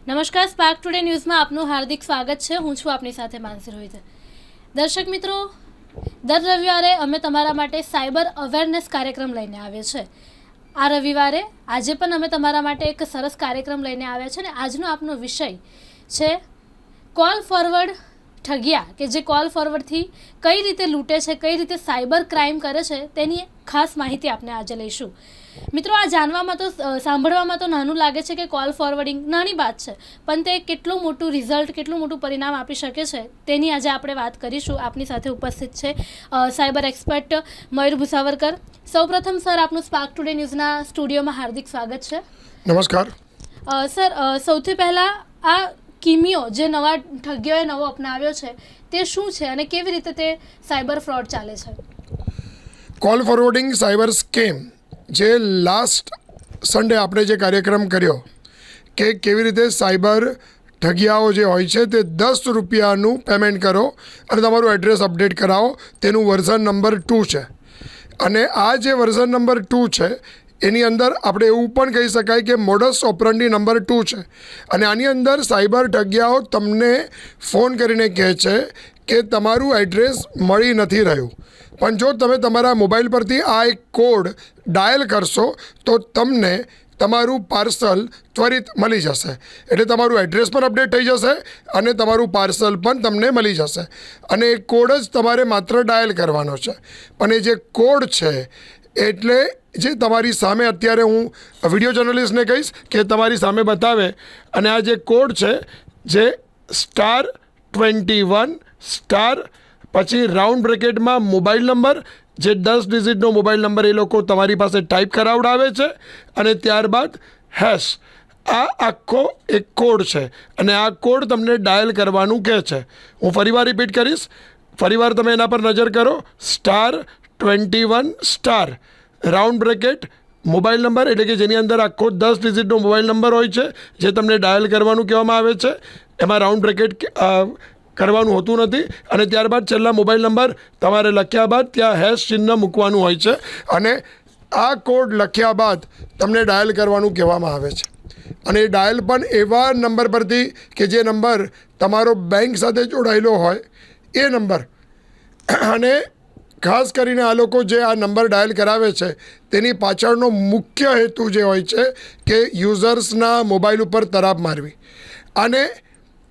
નમસ્કાર, spark today ન્યૂઝમાં આપનું હાર્દિક સ્વાગત છે. હું છું આપની સાથે માનસી રોહિત. દર્શક મિત્રો, દર રવિવારે અમે તમારા માટે સાયબર અવેરનેસ કાર્યક્રમ લઈને આવીએ છીએ. આ રવિવારે આજે પણ અમે તમારા માટે એક સરસ કાર્યક્રમ લઈને આવ્યા છે અને આજનો આપનો વિષય છે કોલ ફોરવર્ડ ઠગિયા, કે જે કોલ ફોરવર્ડથી કઈ રીતે લૂંટે છે, કઈ રીતે સાયબર ક્રાઇમ કરે છે, તેની ખાસ માહિતી આપણે આજે લઈશું. મિત્રો, આ જાણવામાં તો સાંભળવામાં તો નાનું લાગે છે કે કોલ ફોરવર્ડિંગ નાની વાત છે, પણ તે કેટલું મોટું રિઝલ્ટ, કેટલું મોટું પરિણામ આપી શકે છે તેની આજે આપણે વાત કરીશું. આપની સાથે ઉપસ્થિત છે સાયબર એક્સપર્ટ મયુર ભુસાવરકર. સૌપ્રથમ સર, આપનું સ્પાર્ક ટુડે ન્યૂઝના સ્ટુડિયોમાં હાર્દિક સ્વાગત છે. નમસ્કાર સર, સૌથી પહેલાં આ કિમિયો જે નવા ઠગીઓએ નવો અપનાવ્યો છે તે શું છે અને કેવી રીતે તે સાયબર ફ્રોડ ચાલે છે? કોલ ફોરવર્ડિંગ સાયબર સ્કેમ, જે લાસ્ટ સન્ડે આપણે જે કાર્યક્રમ કર્યો કે કેવી રીતે સાયબર ઠગિયાઓ જે હોય છે તે ₹10 પેમેન્ટ કરો અને તમારું એડ્રેસ અપડેટ કરાવો, તેનું વર્ઝન નંબર 2 છે. અને આ જે વર્ઝન નંબર 2 છે એની અંદર આપણે એવું પણ કહી શકાય કે મોડસ ઓપરન્ડી નંબર 2 છે. અને આની અંદર સાયબર ઠગિયાઓ તમને ફોન કરીને કહે છે કે તમારું એડ્રેસ મળી નથી રહ્યું, પણ જો તમે તમારા મોબાઈલ પરથી આ એક કોડ ડાયલ કરશો તો તમને તમારું પાર્સલ ત્વરિત મળી જશે. એટલે તમારું એડ્રેસ પણ અપડેટ થઈ જશે અને તમારું પાર્સલ પણ તમને મળી જશે. અને એ કોડ જ તમારે માત્ર ડાયલ કરવાનો છે. પણ એ જે કોડ છે એટલે જે તમારી સામે, અત્યારે હું વિડીયો જર્નલિસ્ટને કહીશ કે તમારી સામે બતાવે, અને આ જે કોડ છે જે *21* પછી રાઉન્ડ બ્રેકેટમાં મોબાઈલ નંબર, જે 10 ડિજિટનો મોબાઈલ નંબર એ લોકો તમારી પાસે ટાઈપ કરાવડાવે છે, અને ત્યારબાદ હેશ. આ આખો એક કોડ છે અને આ કોડ તમને ડાયલ કરવાનું કહે છે. હું ફરીવાર રિપીટ કરીશ, ફરીવાર તમે એના પર નજર કરો. *21* રાઉન્ડ બ્રેકેટ મોબાઈલ નંબર, એટલે કે જેની અંદર આખો 10 ડિજિટનો મોબાઈલ નંબર હોય છે જે તમને ડાયલ કરવાનું કહેવામાં આવે છે. એમાં રાઉન્ડ બ્રેકેટ કરવાનું હોતું નથી. અને ત્યારબાદ છેલ્લા મોબાઈલ નંબર તમારે લખ્યા બાદ ત્યાં હેશ ચિહ્ન મૂકવાનું હોય છે. અને આ કોડ લખ્યા બાદ તમને ડાયલ કરવાનું કહેવામાં આવે છે. અને એ ડાયલ પણ એવા નંબર પરથી કે જે નંબર તમારો બેંક સાથે જોડાયેલો હોય એ નંબર. અને ખાસ કરીને આ લોકો જે આ નંબર ડાયલ કરાવે છે તેની પાછળનો મુખ્ય હેતુ જે હોય છે કે યુઝર્સના મોબાઈલ ઉપર તરાપ મારવી. અને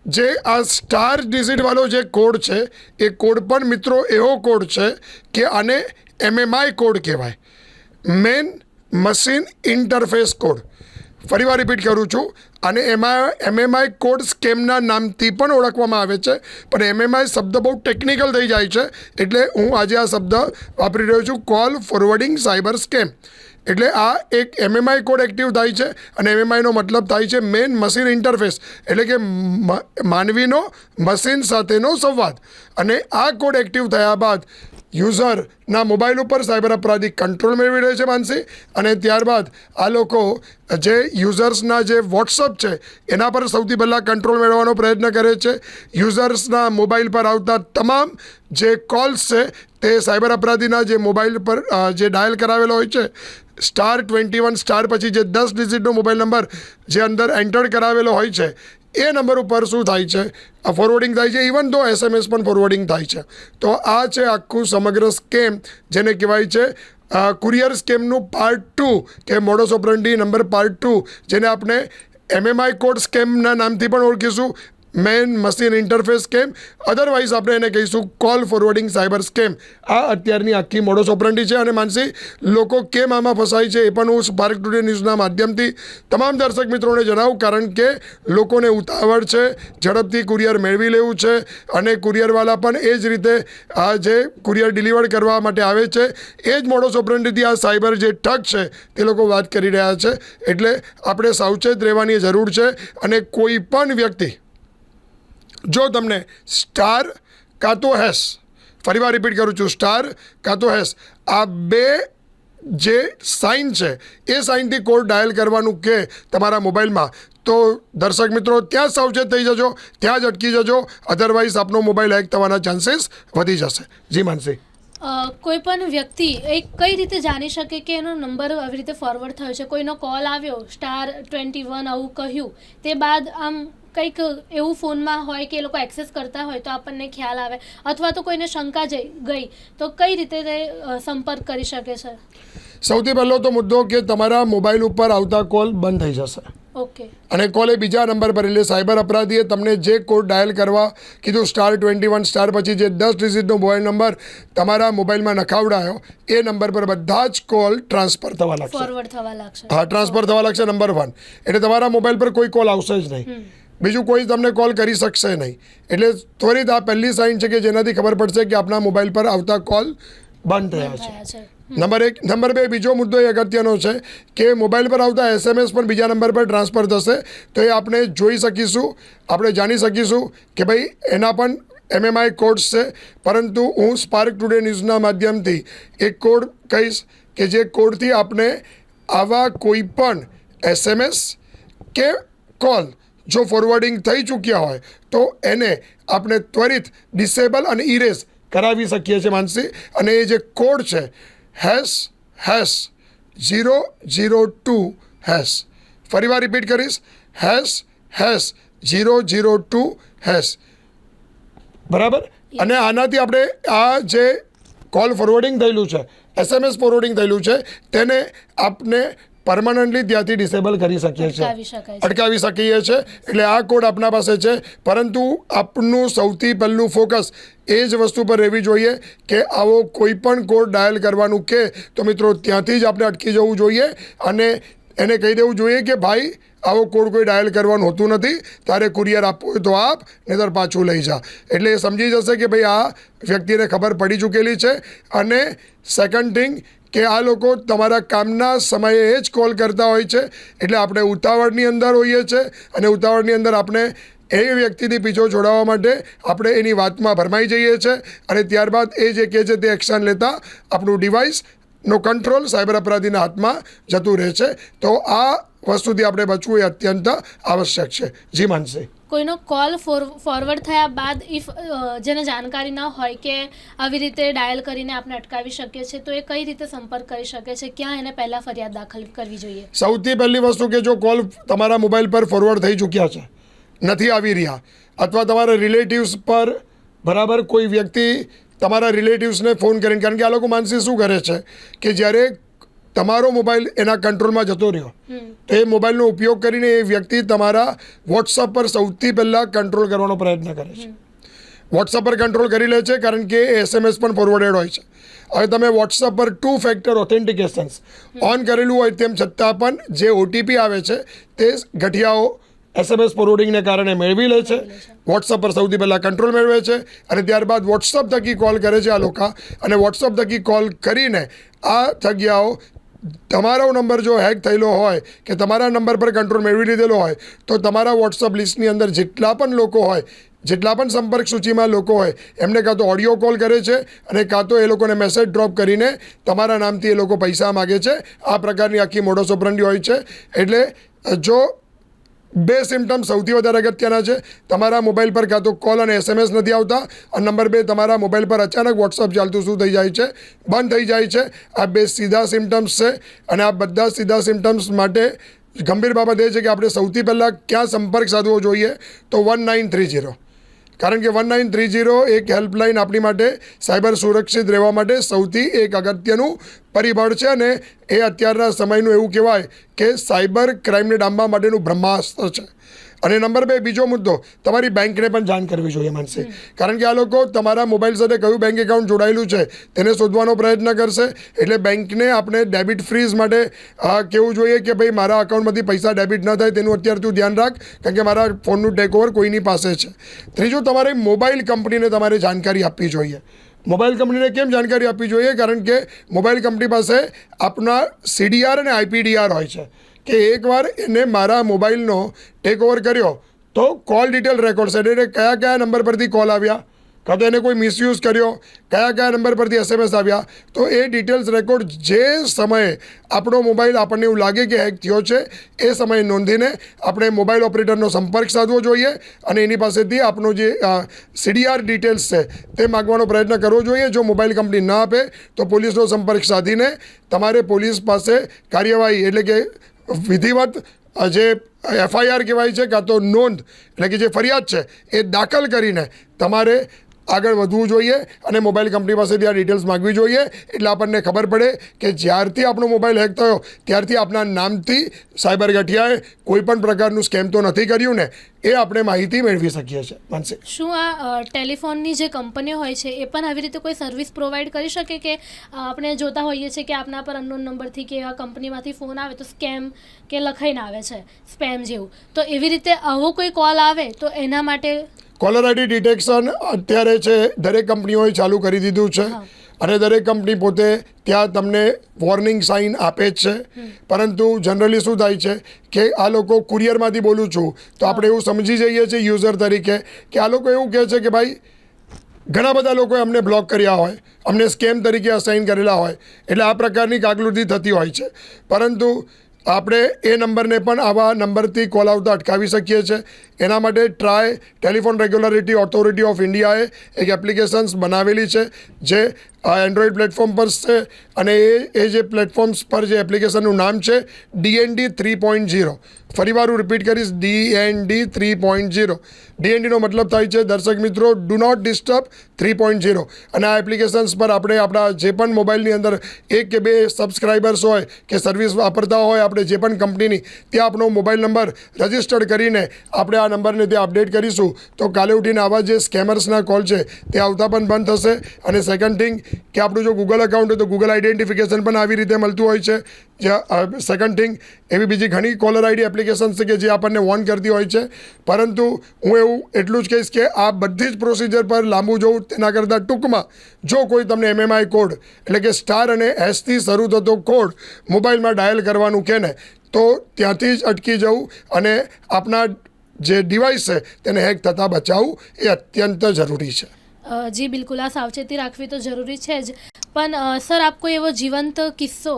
જે આ *ડિજિટવાળો જે કોડ છે એ કોડ પણ મિત્રો એવો કોડ છે કે આને MMI કોડ કહેવાય, મેન મશીન ઇન્ટરફેસ કોડ. ફરીવાર રિપીટ કરું છું, અને MMI કોડ સ્કેમના નામથી પણ ઓળખવામાં આવે છે. પણ MMI શબ્દ બહુ ટેકનિકલ થઈ જાય છે, એટલે હું આજે આ શબ્દ વાપરી રહ્યો છું, કોલ ફોરવર્ડિંગ સાયબર સ્કેમ. એટલે આ એક MMI કોડ એક્ટિવ થાય છે, અને MMIનો મતલબ થાય છે મેન મશીન ઇન્ટરફેસ, એટલે કે માનવીનો મશીન સાથેનો સંવાદ. અને આ કોડ એક્ટિવ થયા બાદ યુઝરના મોબાઈલ ઉપર સાયબર અપરાધી કંટ્રોલ મેળવી રહે છે માનસી. અને ત્યારબાદ આ લોકો જે યુઝર્સના જે વોટ્સઅપ છે એના પર સૌથી પહેલાં કંટ્રોલ મેળવવાનો પ્રયત્ન કરે છે. યુઝર્સના મોબાઈલ પર આવતા તમામ જે કોલ્સ છે તે સાયબર અપરાધીના જે મોબાઈલ પર જે ડાયલ કરાવેલો હોય છે *21* પછી જે 10 ડિજિટનો મોબાઈલ નંબર જે અંદર એન્ટર કરાવેલો હોય છે એ નંબર ઉપર શું થાય છે, આ ફોરવર્ડિંગ થાય છે. ઇવન તો SMS પણ ફોરવર્ડિંગ થાય છે. તો આ છે આખું સમગ્ર સ્કેમ, જેને કહેવાય છે કુરિયર સ્કેમનું પાર્ટ 2 કે મોડસ ઓપરન્ડી નંબર પાર્ટ 2, જેને આપણે MMI કોડ સ્કેમના નામથી પણ ઓળખીશું, man machine interface scam. Otherwise આપણે એને કહીશું કોલ ફોરવર્ડિંગ સાયબર સ્કેમ. આ અત્યારની આખી મોડસ ઓપરન્ડી છે. અને માનસી, લોકો કેમ આમાં ફસાય છે એ પણ હું સ્પાર્ક ટુડે ન્યૂઝના માધ્યમથી તમામ દર્શક મિત્રોને જણાવું, કારણ કે લોકોને ઉતાવળ છે, ઝડપથી કુરિયર મેળવી લેવું છે. અને કુરિયરવાલા પણ એ જ રીતે આ જે કુરિયર ડિલિવર કરવા માટે આવે છે એ જ મોડસ ઓપરન્ડીથી આ સાયબર જે ઠગ છે તે લોકો વાત કરી રહ્યા છે. એટલે આપણે સાવચેત રહેવાની જરૂર છે. અને કોઈ પણ વ્યક્તિ જો તમને કાં તો હેશ, ફરીવાર રિપીટ કરું છું, કાં તો હેશ, આ બે જે સાઇન છે એ સાઇનથી કોડ ડાયલ કરવાનું કે તમારા મોબાઈલમાં, તો દર્શક મિત્રો ત્યાં સાવચેત થઈ જજો, ત્યાં જ અટકી જજો. અધરવાઇઝ આપનો મોબાઈલ હેક થવાના ચાન્સીસ વધી જશે. જી માનસી. કોઈ પણ વ્યક્તિ એ કઈ રીતે જાણી શકે કે એનો નંબર આવી રીતે ફોરવર્ડ થયો છે? કોઈનો કોલ આવ્યો *21 આવું કહ્યું, તે બાદ આમ કંઈક એવું ફોનમાં હોય કે એ લોકો એક્સેસ કરતા હોય તો આપણને ખ્યાલ આવે, અથવા તો કોઈને શંકા ગઈ તો કઈ રીતે તે સંપર્ક કરી શકે છે? સૌથી પહેલો તો મુદ્દો કે તમારા મોબાઈલ ઉપર આવતા કોલ બંધ થઈ જશે. ઓકે. અને કોલ એ બીજા નંબર પર, એટલે સાયબર અપરાધીએ તમને જે કોડ ડાયલ કરવા કીધું *21 પછી જે 10 ડિજિટનો મોબાઈલ નંબર તમારા મોબાઈલમાં નખાવડાયો એ નંબર પર બધા જ કોલ ટ્રાન્સફર થવા લાગશે, ફોરવર્ડ થવા લાગશે. હા, ટ્રાન્સફર થવા લાગશે. નંબર 1 એટલે તમારા મોબાઈલ પર કોઈ કોલ આવશે જ નહીં, બીજું કોઈ તમને કોલ કરી શકશે નહીં. એટલે ત્વરિત આ પહેલી સાઇન છે કે જેનાથી ખબર પડશે કે આપણા મોબાઈલ પર આવતા કોલ બંધ થયા છે. નંબર 1. નંબર 2, બીજો મુદ્દો એ અગત્યનો છે કે મોબાઈલ પર આવતા SMS પણ બીજા નંબર પર ટ્રાન્સફર થશે, તો એ આપણે જોઈ શકીશું, આપણે જાણી શકીશું કે ભાઈ એના પણ MMI કોડ્સ છે. પરંતુ હું સ્પાર્ક ટુડે ન્યૂઝના માધ્યમથી એક કોડ કહીશ કે જે કોડથી આપણે આવા કોઈ પણ SMS કે કોલ જો ફોરવર્ડિંગ થઈ ચૂક્યા હોય તો એને આપણે ત્વરિત ડિસેબલ અને ઇરેઝ કરાવી શકીએ છીએ માનસી. અને એ જે કોડ છે #002#, ફરીવાર રિપીટ કરીશ, #002#, બરાબર. અને આનાથી આપણે આ જે કોલ ફોરવર્ડિંગ થયેલું છે, SMS ફોરવર્ડિંગ થયેલું છે, તેને આપણે પરમાનન્ટલી ત્યાંથી ડિસેબલ કરી શકીએ છીએ, અટકાવી શકીએ છીએ. એટલે આ કોડ આપણા પાસે છે, પરંતુ આપનું સૌથી પહેલું ફોકસ એ જ વસ્તુ પર રહેવી જોઈએ કે આવો કોઈ પણ કોડ ડાયલ કરવાનું કે તો મિત્રો ત્યાંથી જ આપણે અટકી જવું જોઈએ અને એને કહી દેવું જોઈએ કે ભાઈ આવો કોડ કોઈ ડાયલ કરવાનું હોતું નથી, તારે કુરિયર આપવું હોય તો આપ, નહીંતર પાછું લઈ જા. એટલે એ સમજી જશે કે ભાઈ આ વ્યક્તિને ખબર પડી ચૂકેલી છે. અને સેકન્ડ થિંગ કે આ લોકો તમારા કામના સમયે જ કોલ કરતા હોય છે, એટલે આપણે ઉતાવળની અંદર હોઈએ છીએ અને ઉતાવળની અંદર આપણે એ વ્યક્તિથી પીછો છોડાવવા માટે આપણે એની વાતમાં ભરમાઈ જઈએ છીએ અને ત્યારબાદ એ જે કહે છે તે એક્શન લેતા આપણું ડિવાઇસનો કંટ્રોલ સાયબર અપરાધીના હાથમાં જતું રહે છે. તો આ વસ્તુથી આપણે બચવું એ અત્યંત આવશ્યક છે. જી માનસી. કોઈનો કોલ ફોરવર્ડ થયા બાદ જેને જાણકારી ન હોય કે આવી રીતે ડાયલ કરીને આપણે અટકાવી શકીએ છીએ, તો એ કઈ રીતે સંપર્ક કરી શકે છે? ક્યાં એને પહેલાં ફરિયાદ દાખલ કરવી જોઈએ? સૌથી પહેલી વસ્તુ કે જો કોલ તમારા મોબાઈલ પર ફોરવર્ડ થઈ ચૂક્યા છે, નથી આવી રહ્યા, અથવા તમારા રિલેટિવ્સ પર બરાબર કોઈ વ્યક્તિ તમારા રિલેટિવ્સને ફોન કરીને, કારણ કે આ લોકો માનસી શું કરે છે કે જ્યારે તમારો મોબાઈલ એના કંટ્રોલમાં જતો રહ્યો તો એ મોબાઈલનો ઉપયોગ કરીને એ વ્યક્તિ તમારા વોટ્સઅપ પર સૌથી પહેલાં કંટ્રોલ કરવાનો પ્રયત્ન કરે છે. વોટ્સઅપ પર કંટ્રોલ કરી લે છે કારણ કે એ SMS પણ ફોરવર્ડેડ હોય છે. હવે તમે વોટ્સઅપ પર 2 ફેક્ટર ઓથેન્ટિકેશન્સ ઓન કરેલું હોય તેમ છતાં પણ જે OTP આવે છે તે ગઠિયાઓ SMS ફોરવર્ડિંગને કારણે મેળવી લે છે. વોટ્સઅપ પર સૌથી પહેલાં કંટ્રોલ મેળવે છે અને ત્યારબાદ વોટ્સઅપ થકી કોલ કરે છે આ લોકો, અને વોટ્સઅપ થકી કોલ કરીને આ જગ્યાઓ તમારો નંબર જો હેક થયેલો હોય કે તમારા નંબર પર કંટ્રોલ મેળવી લીધેલો હોય તો તમારા વોટ્સઅપ લિસ્ટની અંદર જેટલા પણ લોકો હોય, જેટલા પણ સંપર્ક સૂચિમાં લોકો હોય, એમને કાં તો ઓડિયો કોલ કરે છે અને કાં તો એ લોકોને મેસેજ ડ્રોપ કરીને તમારા નામથી એ લોકો પૈસા માગે છે. આ પ્રકારની આખી મોડસ ઓપરન્ડી હોય છે. એટલે જો 2 સિમ્ટમ્સ સૌથી વધારે અગત્યના છે. તમારા મોબાઈલ પર કાં તો કોલ અને SMS નથી આવતા, અને નંબર 2 તમારા મોબાઈલ પર અચાનક વોટ્સઅપ ચાલતું શું થઈ જાય છે, બંધ થઈ જાય છે. આ 2 સીધા સિમ્ટમ્સ છે અને આ બધા સીધા સિમ્ટમ્સ માટે ગંભીર બાબત એ છે કે આપણે સૌથી પહેલાં ક્યાં સંપર્ક સાધવો જોઈએ તો 1930, કારણ કે 1930 એક હેલ્પલાઇન આપણી માટે સાયબર સુરક્ષિત રહેવા માટે સૌથી એક અગત્યનું પરિબળ છે અને એ અત્યારના સમયનું એવું કહેવાય કે સાયબર ક્રાઇમને ડામવા માટેનું બ્રહ્માસ્ત્ર છે. અને નંબર 2, બીજો મુદ્દો, તમારી બેંકને પણ જાણ કરવી જોઈએ માનસી, કારણ કે આ લોકો તમારા મોબાઈલ સાથે કયું બેંક એકાઉન્ટ જોડાયેલું છે તેને શોધવાનો પ્રયત્ન કરશે. એટલે બેંકને આપણે ડેબિટ ફ્રીઝ માટે કહેવું જોઈએ કે ભાઈ મારા અકાઉન્ટમાંથી પૈસા ડેબિટ ન થાય તેનું અત્યારે તું ધ્યાન રાખ, કારણ કે મારા ફોનનું ટેકઓવર કોઈની પાસે છે. ત્રીજું, તમારે મોબાઈલ કંપનીને તમારે જાણકારી આપવી જોઈએ. મોબાઈલ કંપનીને કેમ જાણકારી આપવી જોઈએ? કારણ કે મોબાઈલ કંપની પાસે આપના CDR અને IPDR હોય છે કે એકવાર એને મારા મોબાઈલનો ટેક ઓવર કર્યો તો કોલ ડિટેલ રેકોર્ડ છે, એટલે કયા કયા નંબર પરથી કોલ આવ્યા, કાં તો એને કોઈ મિસયુઝ કર્યો, કયા કયા નંબર પરથી SMS આવ્યા, તો એ ડિટેલ્સ રેકોર્ડ જે સમયે આપણો મોબાઈલ આપણને એવું લાગે કે હેક થયો છે એ સમયે નોંધીને આપણે મોબાઈલ ઓપરેટરનો સંપર્ક સાધવો જોઈએ અને એની પાસેથી આપણો જે CDR ડિટેલ્સ છે તે માગવાનો પ્રયત્ન કરવો જોઈએ. જો મોબાઈલ કંપની ન આપે તો પોલીસનો સંપર્ક સાધીને તમારે પોલીસ પાસે કાર્યવાહી એટલે કે વિધિવત જે FIR કહેવાય છે કાં તો નોંધ એટલે કે જે ફરિયાદ છે એ દાખલ કરીને તમારે આગળ વધવું જોઈએ અને મોબાઈલ કંપની પાસેથી આ ડિટેલ્સ માગવી જોઈએ. એટલે આપણને ખબર પડે કે જ્યારથી આપણો મોબાઈલ હેક થયો ત્યારથી આપણા નામથી સાયબર ગઠિયાએ કોઈ પણ પ્રકારનું સ્કેમ તો નથી કર્યું ને, એ આપણે માહિતી મેળવી શકીએ છીએ. માનસી, શું આ ટેલિફોનની જે કંપનીઓ હોય છે એ પણ આવી રીતે કોઈ સર્વિસ પ્રોવાઈડ કરી શકે કે આપણે જોતા હોઈએ છીએ કે આપના પર અનનોન નંબરથી કે આ કંપનીમાંથી ફોન આવે તો સ્કેમ કે લખાઈને આવે છે સ્પેમ જેવું, તો એવી રીતે આવો કોઈ કોલ આવે તો એના માટે કોલર ID ડિટેક્શન અત્યારે છે દરેક કંપનીઓએ ચાલુ કરી દીધું છે અને દરેક કંપની પોતે ત્યાં તમને વોર્નિંગ સાઇન આપે જ છે. પરંતુ જનરલી શું થાય છે કે આ લોકો કુરિયરમાંથી બોલું છું તો આપણે એવું સમજી જઈએ છીએ યુઝર તરીકે કે આ લોકો એવું કહે છે કે ભાઈ ઘણા બધા લોકોએ અમને બ્લોક કર્યા હોય, અમને સ્કેમ તરીકે અસાઇન કરેલા હોય, એટલે આ પ્રકારની કાગલુદી થતી હોય છે. પરંતુ આપણે એ નંબરને પણ આવા નંબરથી કોલ આવતા અટકાવી શકીએ છીએ. એના માટે try telephone regulatory authority of ઇન્ડિયાએ એક એપ્લિકેશન્સ બનાવેલી છે જે એન્ડ્રોઈડ પ્લેટફોર્મ પર છે અને એ જે પ્લેટફોર્મ્સ પર જે એપ્લિકેશનનું નામ છે DND 3.0. ફરીવાર હું રિપીટ કરીશ, DND 3.0. DNDનો મતલબ થાય છે દર્શક મિત્રો ડુ નોટ ડિસ્ટર્બ 3.0. અને આ એપ્લિકેશન્સ પર આપણે આપણા જે પણ મોબાઈલની અંદર 1 કે 2 સબસ્ક્રાઈબર્સ હોય કે સર્વિસ વાપરતા હોય આપણે જે પણ કંપનીની, ત્યાં આપણો મોબાઈલ નંબર રજિસ્ટર્ડ કરીને આપણે આ નંબરને ત્યાં અપડેટ કરીશું તો કાલે ઉઠીને આવા જે સ્કેમર્સના કોલ છે તે આવતા પણ બંધ થશે. અને સેકન્ડ થિંગ કે આપણું જો ગૂગલ એકાઉન્ટ હોય તો ગૂગલ આઈડેન્ટિફિકેશન પણ આવી રીતે મળતું હોય છે. સેકન્ડ થિંગ એવી બીજી ઘણી કોલર ID એપ્લિકેશન્સ છે કે જે આપણને વોર્ન કરતી હોય છે. પરંતુ હું એવું એટલું જ કહીશ કે આ બધી જ પ્રોસિજર પર લાંબુ જવું તેના કરતાં ટૂંકમાં જો કોઈ તમને MMI કોડ એટલે કે સ્ટાર અને એસથી શરૂ થતો કોડ મોબાઈલમાં ડાયલ કરવાનું કહે ને તો ત્યાંથી જ અટકી જવું અને આપણા જે ડિવાઇસ છે તેને હેક થતાં બચાવવું એ અત્યંત જરૂરી છે. જી બિલકુલ, આ સાવચેતી રાખવી તો જરૂરી છે જ. પણ સર આપ કોઈ એવો જીવંત કિસ્સો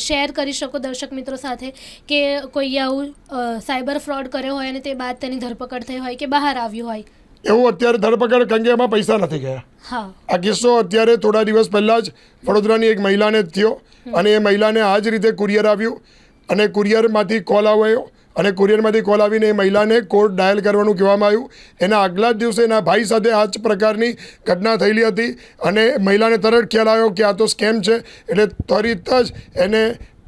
શેર કરી શકો દર્શક મિત્રો સાથે કે કોઈ આવું સાયબર ફ્રોડ કર્યો હોય અને તે બાદ તેની ધરપકડ થઈ હોય કે બહાર આવ્યું હોય? એવું અત્યારે ધરપકડ કારણ કે એમાં પૈસા નથી ગયા. હા, આ કિસ્સો અત્યારે થોડા દિવસ પહેલાં જ વડોદરાની એક મહિલાને થયો અને એ મહિલાને આ જ રીતે કુરિયર આવ્યું અને કુરિયરમાંથી કોલ આવ્યો અને કુરિયરમાંથી કોલ આવીને એ મહિલાને કોડ ડાયલ કરવાનું કહેવામાં આવ્યું. એના આગલા જ દિવસે એના ભાઈ સાથે આ જ પ્રકારની ઘટના થયેલી હતી અને મહિલાને તરત ખ્યાલ આવ્યો કે આ તો સ્કેમ છે. એટલે ત્વરિત જ એને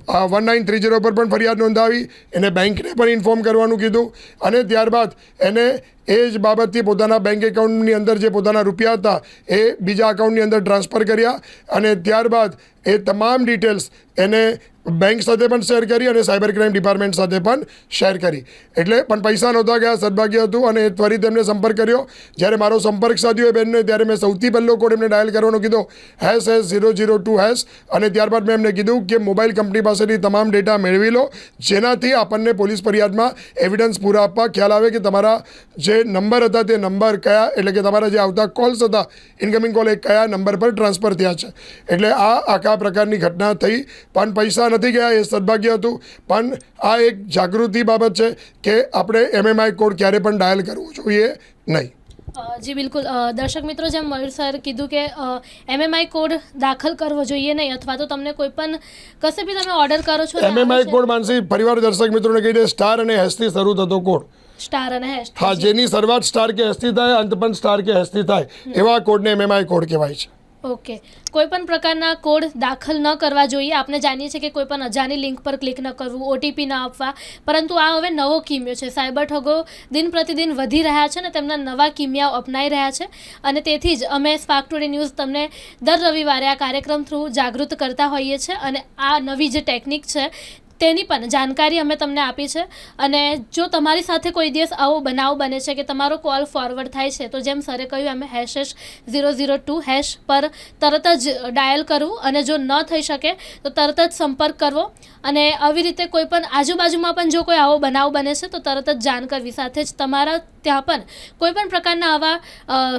1930 પર પણ ફરિયાદ નોંધાવી, એને બેંકને પણ ઇન્ફોર્મ કરવાનું કીધું અને ત્યારબાદ એને એ જ બાબતથી પોતાના બેંક એકાઉન્ટની અંદર જે પોતાના રૂપિયા હતા એ બીજા અકાઉન્ટની અંદર ટ્રાન્સફર કર્યા અને ત્યારબાદ એ તમામ ડિટેલ્સ એને બેંક સાથે પણ શેર કરી અને સાયબર ક્રાઇમ ડિપાર્ટમેન્ટ સાથે પણ શેર કરી. એટલે પણ પૈસા નહોતા ગયા, સદભાગ્ય હતું અને એ ત્વરિત એમને સંપર્ક કર્યો. જ્યારે મારો સંપર્ક સાધ્યો એ બેનને ત્યારે મેં સૌથી પહેલો કોડ એમને ડાયલ કરવાનો કીધો #002# અને ત્યારબાદ મેં એમને કીધું કે મોબાઈલ કંપની પાસેથી તમામ ડેટા મેળવી લો જેનાથી આપણને પોલીસ ફરિયાદમાં એવિડન્સ પૂરા આપવા ખ્યાલ આવે કે તમારા જે નંબર હતા તે નંબર કયા એટલે કે તમારા જે આવતા કોલ્સ હતા ઇનકમિંગ કોલ એ કયા નંબર પર ટ્રાન્સફર થયા છે. એટલે આ આખા પ્રકારની ઘટના થઈ પણ પૈસા નથી ગયા, એ સદભાગ્ય હતું. પણ આ એક જાગૃતિ બાબત છે કે આપણે MMI કોડ ક્યારે પણ ડાયલ કરવો જોઈએ નહીં. જી બિલકુલ, દર્શક મિત્રો જેમ મયુર સર કીધું કે MMI કોડ દાખલ કરવો જોઈએ નહીં અથવા તો તમને કોઈ પણ કશે બી તમે ઓર્ડર કરો છો MMI કોડ માનસી પરિવાર દર્શક મિત્રોને કહી દે સ્ટાર અને હેશથી શરૂ થતો કોડ. સ્ટાર અને હેશ, હા, જેની શરૂઆત સ્ટાર કે હેશથી થાય અંત પણ સ્ટાર કે હેશથી થાય એવા કોડને MMI કોડ કહેવાય છે. ઓકે, કોઈ પણ પ્રકારના કોડ દાખલ ન કરવા જોઈએ. આપણે જાણીએ છીએ કે કોઈ પણ અજાણી લિંક પર ક્લિક ન કરવું, OTP ન આપવા, પરંતુ આ હવે નવો કિમિયો છે. સાયબર ઠગો દિન પ્રતિદિન વધી રહ્યા છે અને તેમના નવા કિમિયાઓ અપનાઈ રહ્યા છે અને તેથી જ અમે સ્પાર્ક ટુડે ન્યૂઝ તમને દર રવિવારે આ કાર્યક્રમ થ્રુ જાગૃત કરતા હોઈએ છીએ અને આ નવી જે ટેકનિક છે તેની પણ જાણકારી અમે તમને આપી છે. અને જો તમારી સાથે કોઈ દિવસ આવો બનાવ બને છે કે તમારો કોલ ફોરવર્ડ થાય છે તો જેમ સરે કહ્યું અમે #002# પર તરત જ ડાયલ કરવું અને જો ન થઈ શકે તો તરત જ સંપર્ક કરવો અને આવી રીતે કોઈ પણ આજુબાજુમાં પણ જો કોઈ આવો બનાવ બને છે તો તરત જ જાણ કરવી. સાથે જ તમારા ત્યાં પણ કોઈ પણ પ્રકારના આવા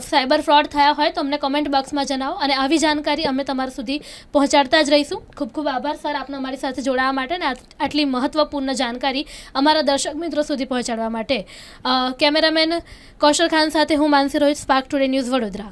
સાયબર ફ્રોડ થયા હોય તો અમને કમેન્ટ બોક્સમાં જણાવો અને આવી જાણકારી અમે તમારા સુધી પહોંચાડતા જ રહીશું. ખૂબ ખૂબ આભાર સર આપનો અમારી સાથે જોડાવા માટે અને આટલી મહત્વપૂર્ણ જાણકારી અમારા દર્શક મિત્રો સુધી પહોંચાડવા માટે. કેમેરામેન કૌશલ ખાન સાથે હું Mansi Rohit, Spark Today News, Vadodara.